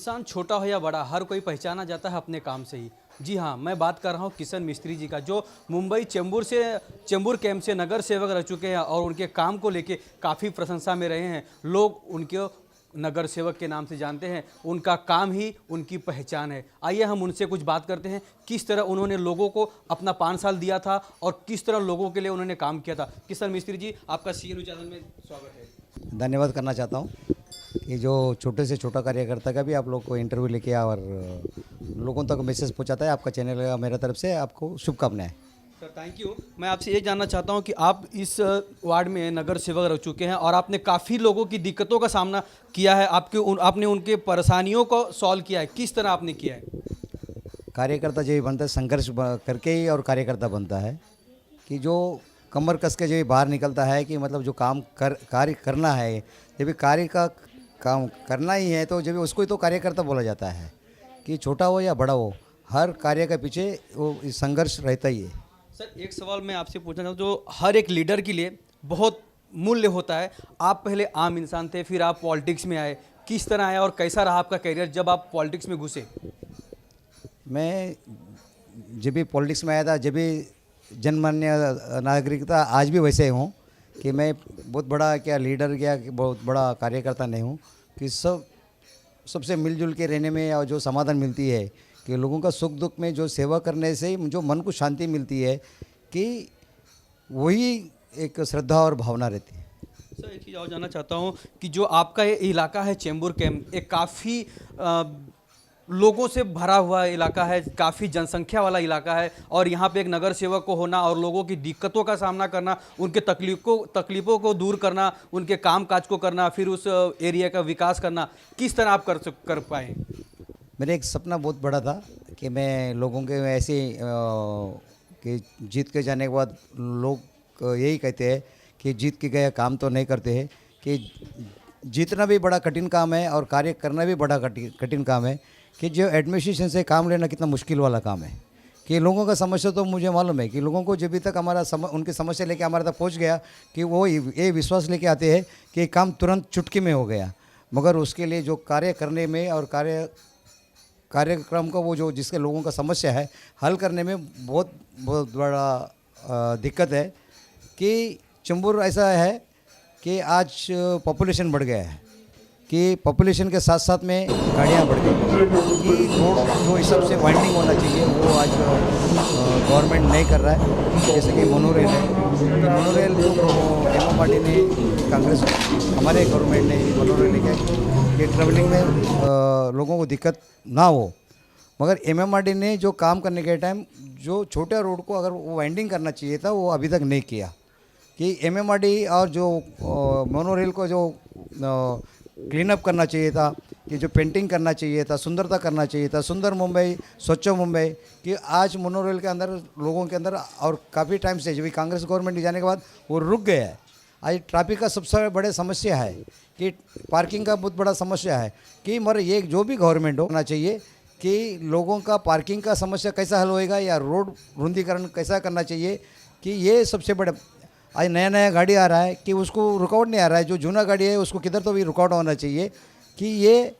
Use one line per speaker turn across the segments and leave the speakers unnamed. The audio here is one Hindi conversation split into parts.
इंसान छोटा हो या बड़ा, हर कोई पहचाना जाता है अपने काम से ही। जी हाँ, मैं बात कर रहा हूँ किशन मिस्त्री जी का, जो मुंबई चेंबूर कैंप से नगर सेवक रह चुके हैं और उनके काम को लेके काफ़ी प्रशंसा में रहे हैं। लोग उनके नगर सेवक के नाम से जानते हैं, उनका काम ही उनकी पहचान है। आइए हम उनसे कुछ बात करते हैं, किस तरह उन्होंने लोगों को अपना 5 साल दिया था और किस तरह लोगों के लिए उन्होंने काम किया था। किशन मिस्त्री जी, आपका CNU चैनल में स्वागत है।
धन्यवाद करना चाहता हूँ कि जो छोटे से छोटा कार्यकर्ता का भी आप लोग को इंटरव्यू लेके और लोगों तक मैसेज पहुँचाता है, आपका चैनल का मेरा तरफ से आपको शुभकामनाएं।
Sir thank you. मैं आपसे ये जानना चाहता हूँ कि आप इस वार्ड में नगर सेवक रह चुके हैं और आपने काफ़ी लोगों की दिक्कतों का सामना किया है, आपने उनके परेशानियों को सॉल्व किया है। किस तरह आपने किया है?
कार्यकर्ता जो बनता है संघर्ष करके ही और कार्यकर्ता बनता है कि जो कमर कस के जो बाहर निकलता है कि मतलब जो कार्य करना है, जब कार्य का काम करना ही है तो जब उसको ही तो कार्यकर्ता बोला जाता है कि छोटा हो या बड़ा हो, हर कार्य के पीछे वो संघर्ष रहता ही है।
सर एक सवाल मैं आपसे पूछना चाहूँ, जो हर एक लीडर के लिए बहुत मूल्य होता है। आप पहले आम इंसान थे, फिर आप पॉलिटिक्स में आए। किस तरह आया और कैसा रहा आपका करियर जब आप पॉलिटिक्स में घुसे?
मैं जब भी पॉलिटिक्स में आया था, जब भी जनमान्य नागरिकता आज भी वैसे हूँ कि मैं बहुत बड़ा क्या लीडर क्या बहुत बड़ा कार्यकर्ता नहीं हूँ कि सबसे मिलजुल के रहने में और जो समाधान मिलती है कि लोगों का सुख दुख में जो सेवा करने से जो मन को शांति मिलती है कि वही एक श्रद्धा और भावना रहती है।
सर एक चीज़ और जानना चाहता हूँ कि जो आपका ये इलाका है चेंबूर कैंप, एक काफ़ी लोगों से भरा हुआ इलाका है, काफ़ी जनसंख्या वाला इलाका है और यहाँ पे एक नगर सेवक को होना और लोगों की दिक्कतों का सामना करना, उनके तकलीफ़ों को दूर करना, उनके काम काज को करना, फिर उस एरिया का विकास करना, किस तरह आप कर पाए?
मेरा एक सपना बहुत बड़ा था कि मैं लोगों के ऐसे कि जीत के जाने के बाद लोग यही कहते हैं कि जीत के गए काम तो नहीं करते हैं, कि जीतना भी बड़ा कठिन काम है और कार्य करना भी बड़ा कठिन काम है, कि जो एडमिनिस्ट्रेशन से काम लेना कितना मुश्किल वाला काम है। कि लोगों का समस्या तो मुझे मालूम है कि लोगों को जब भी तक उनकी समस्या लेके हमारे तक पहुंच गया कि वो ये विश्वास लेके आते हैं कि काम तुरंत चुटकी में हो गया, मगर उसके लिए जो कार्य करने में और कार्यक्रम का वो जो जिसके लोगों का समस्या है हल करने में बहुत बहुत बड़ा दिक्कत है। कि चेंबूर ऐसा है कि आज पॉपुलेशन बढ़ गया है, कि पॉपुलेशन के साथ साथ में गाड़ियाँ बढ़ गई, कि रोड जो हिसाब से वाइंडिंग होना चाहिए वो आज गवर्नमेंट नहीं कर रहा है। जैसे कि मोनोरेल है, कि मोनोरेल जो MMRD ने कांग्रेस हमारे गवर्नमेंट ने मोनोरेल लेके कि ट्रेवलिंग में लोगों को दिक्कत ना हो, मगर MMRD ने जो काम करने के टाइम जो छोटे रोड को अगर वो वाइंडिंग करना चाहिए था वो अभी तक नहीं किया। कि MMRD और जो मोनोरेल को जो क्लीन अप करना चाहिए था, कि जो पेंटिंग करना चाहिए था, सुंदरता करना चाहिए था, सुंदर मुंबई स्वच्छ मुंबई, कि आज मोनोरेल के अंदर लोगों के अंदर और काफ़ी टाइम से जब कांग्रेस गवर्नमेंट जाने के बाद वो रुक गया है। आज ट्रैफिक का सबसे बड़ा समस्या है, कि पार्किंग का बहुत बड़ा समस्या है, कि मगर ये जो भी गवर्नमेंट होना चाहिए कि लोगों का पार्किंग का समस्या कैसा हल होएगा या रोड रुंदीकरण कैसा करना चाहिए, कि ये सबसे बड़े आज नया गाड़ी आ रहा है कि उसको रुकावट नहीं आ रहा है, जो जूना गाड़ी है उसको किधर तो भी रुकावट होना चाहिए, कि ये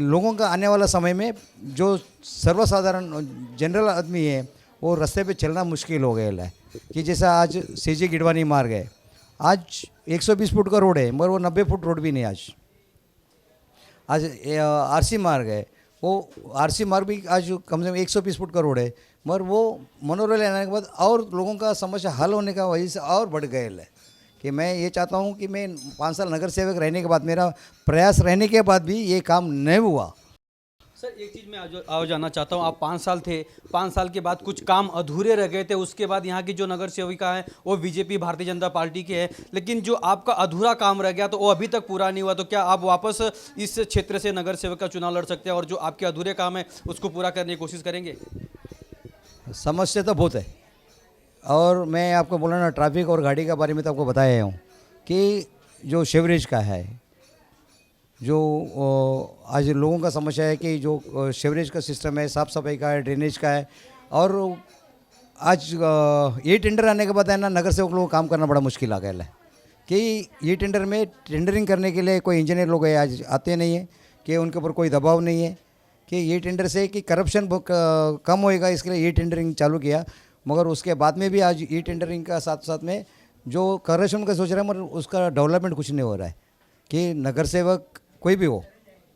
लोगों का आने वाला समय में जो सर्वसाधारण जनरल आदमी है वो रास्ते पे चलना मुश्किल हो गया है। कि जैसा आज CG गिडवानी मार गए, आज 120 फुट का रोड है मगर वो 90 फुट रोड भी नहीं। आज RC मार्ग है, वो RC मार्ग भी आज कम से कम 120 फुट का रोड है, मगर वो मोनोरेल आने के बाद और लोगों का समस्या हल होने का वजह से और बढ़ गए है। कि मैं ये चाहता हूँ कि मैं 5 साल नगर सेवक रहने के बाद, मेरा प्रयास रहने के बाद भी ये काम नहीं हुआ।
सर एक चीज़ मैं आज जानना चाहता हूँ, आप 5 साल थे, 5 साल के बाद कुछ काम अधूरे रह गए थे, उसके बाद यहाँ की जो नगर सेविका है वो BJP भारतीय जनता पार्टी के है, लेकिन जो आपका अधूरा काम रह गया तो वो अभी तक पूरा नहीं हुआ, तो क्या आप वापस इस क्षेत्र से नगर सेवक का चुनाव लड़ सकते हैं और जो आपके अधूरे काम है उसको पूरा करने की कोशिश करेंगे?
समस्या तो बहुत है और मैं आपको बोला ना, ट्रैफिक और गाड़ी के बारे में तो आपको बताया हूँ कि जो शेवरेज का है, जो आज लोगों का समस्या है कि जो शेवरेज का सिस्टम है, साफ़ सफाई का है, ड्रेनेज का है, और आज ये टेंडर आने के बाद है ना नगर सेवक लोगों को काम करना बड़ा मुश्किल आ गया है। कि ये टेंडर में टेंडरिंग करने के लिए कोई इंजीनियर लोग आज आते नहीं है, कि उनके ऊपर कोई दबाव नहीं है कि ये टेंडर से कि करप्शन कम होएगा, इसके लिए ये टेंडरिंग चालू किया। मगर उसके बाद में भी आज ये टेंडरिंग का साथ साथ में जो करप्शन का सोच रहा है, मगर उसका डेवलपमेंट कुछ नहीं हो रहा है। कि नगर सेवक कोई भी हो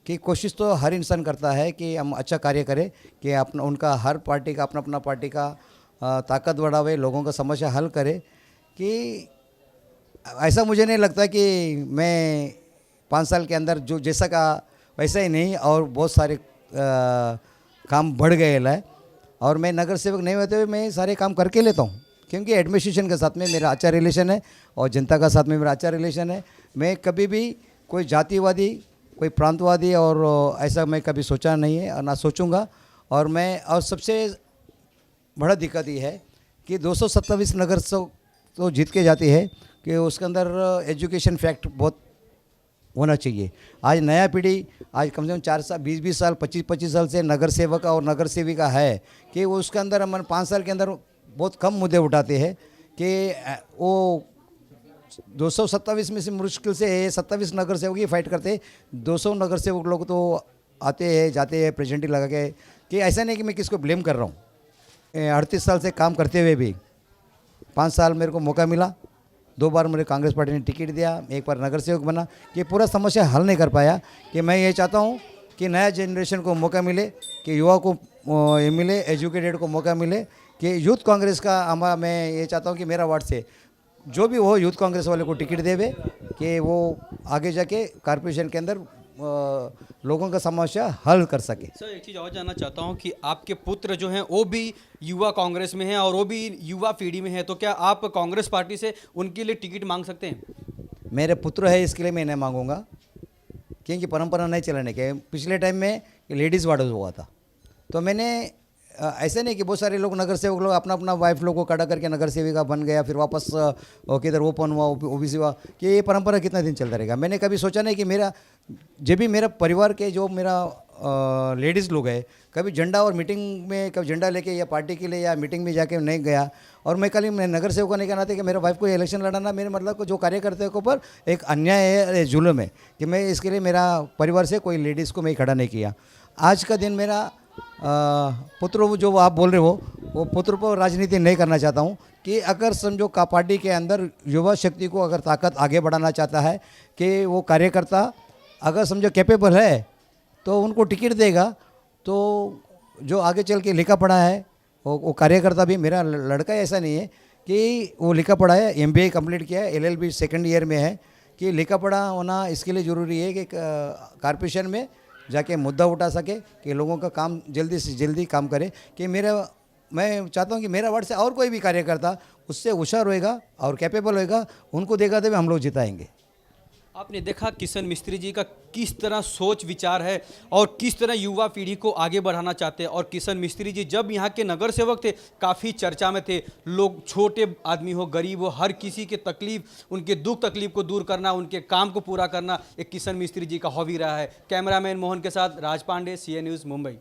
कि कोशिश तो हर इंसान करता है कि हम अच्छा कार्य करें, कि अपना उनका हर पार्टी का अपना पार्टी का ताकत बढ़ावे, लोगों का समस्या हल करे। कि ऐसा मुझे नहीं लगता कि मैं 5 साल के अंदर जो जैसा का वैसा ही नहीं, और बहुत सारे काम बढ़ गए है। और मैं नगर सेवक नहीं होते हुए मैं सारे काम करके लेता हूँ, क्योंकि एडमिनिस्ट्रेशन के साथ में मेरा अच्छा रिलेशन है और जनता का साथ में मेरा अच्छा रिलेशन है। मैं कभी भी कोई जातिवादी, कोई प्रांतवादी और ऐसा मैं कभी सोचा नहीं है और ना सोचूंगा। और सबसे बड़ा दिक्कत ये है कि 227 नगर तो जीत के जाती है कि उसके अंदर एजुकेशन फैक्ट बहुत होना चाहिए। आज नया पीढ़ी आज कम से कम 4 साल 20 साल 25 साल से नगर सेवक और नगर सेविका है कि वो उसके अंदर हम 5 साल के अंदर बहुत कम मुद्दे उठाते हैं। कि वो 227 में से मुश्किल से 27 नगर सेवक ही फाइट करते, 200 नगर सेवक लोग तो आते हैं जाते हैं प्रेजेंटी लगा के। कि ऐसा नहीं कि मैं किसको ब्लेम कर रहा हूँ। 38 साल से काम करते हुए भी 5 साल मेरे को मौका मिला, 2 बार मुझे कांग्रेस पार्टी ने टिकट दिया, एक बार नगर सेवक बना। कि पूरा समस्या हल नहीं कर पाया। कि मैं ये चाहता हूँ कि नया जनरेशन को मौका मिले, कि युवा को मिले, एजुकेटेड को मौका मिले। कि यूथ कांग्रेस का मैं ये चाहता हूँ कि मेरा वार्ड से जो भी हो यूथ कांग्रेस वाले को टिकट देवे, कि वो आगे जाके कॉर्पोरेशन के अंदर लोगों का समस्या हल कर सके।
सर एक चीज़ और जानना चाहता हूं कि आपके पुत्र जो हैं वो भी युवा कांग्रेस में हैं और वो भी युवा पीढ़ी में हैं, तो क्या आप कांग्रेस पार्टी से उनके लिए टिकट मांग सकते हैं?
मेरे पुत्र है इसके लिए मैं नहीं मांगूंगा, क्योंकि परंपरा नहीं चलाने के। पिछले टाइम में लेडीज़ वार्ड हुआ था, तो मैंने ऐसे नहीं कि बहुत सारे लोग नगर सेवक लोग अपना अपना वाइफ लोग को खड़ा करके नगर सेविका बन गया, फिर वापस किधर ओपन हुआ ओबीसी हुआ। कि ये परंपरा कितना दिन चलता रहेगा। मैंने कभी सोचा नहीं कि जब भी मेरा परिवार के जो मेरा लेडीज़ लोग है, कभी झंडा और मीटिंग में कभी झंडा लेके या पार्टी के लिए या मीटिंग में जाके नहीं गया। और मैं नगर सेवक नहीं कहना था कि मेरा वाइफ को इलेक्शन लड़ाना मेरे मतलब को जो कार्यकर्ता के ऊपर एक अन्याय है, जुल्म है। कि मैं इसके लिए मेरा परिवार से कोई लेडीज़ को मैं खड़ा नहीं किया। आज का दिन मेरा पुत्र जो आप बोल रहे हो, वो पुत्र पर राजनीति नहीं करना चाहता हूँ। कि अगर समझो का पार्टी के अंदर युवा शक्ति को अगर ताकत आगे बढ़ाना चाहता है, कि वो कार्यकर्ता अगर समझो कैपेबल है तो उनको टिकट देगा। तो जो आगे चल के लिखा पढ़ा है वो कार्यकर्ता भी, मेरा लड़का ऐसा नहीं है कि वो लिखा पढ़ा है, MBA कंप्लीट किया है, LLB सेकंड ईयर में है। कि लिखा पढ़ा होना इसके लिए ज़रूरी है कि कॉर्पोरेशन में जाके मुद्दा उठा सके, कि लोगों का काम जल्दी से जल्दी काम करे। कि मैं चाहता हूँ कि मेरा वार्ड से और कोई भी कार्यकर्ता उससे होशियार होएगा और कैपेबल होएगा, उनको देखा तो हम लोग जिताएंगे।
आपने देखा किशन मिस्त्री जी का किस तरह सोच विचार है और किस तरह युवा पीढ़ी को आगे बढ़ाना चाहते हैं। और किशन मिस्त्री जी जब यहाँ के नगर सेवक थे काफ़ी चर्चा में थे। लोग छोटे आदमी हो गरीब हो हर किसी के तकलीफ, उनके दुख तकलीफ को दूर करना, उनके काम को पूरा करना एक किशन मिस्त्री जी का हॉबी रहा है। कैमरामैन मोहन के साथ राज पांडे, CA न्यूज़ मुंबई।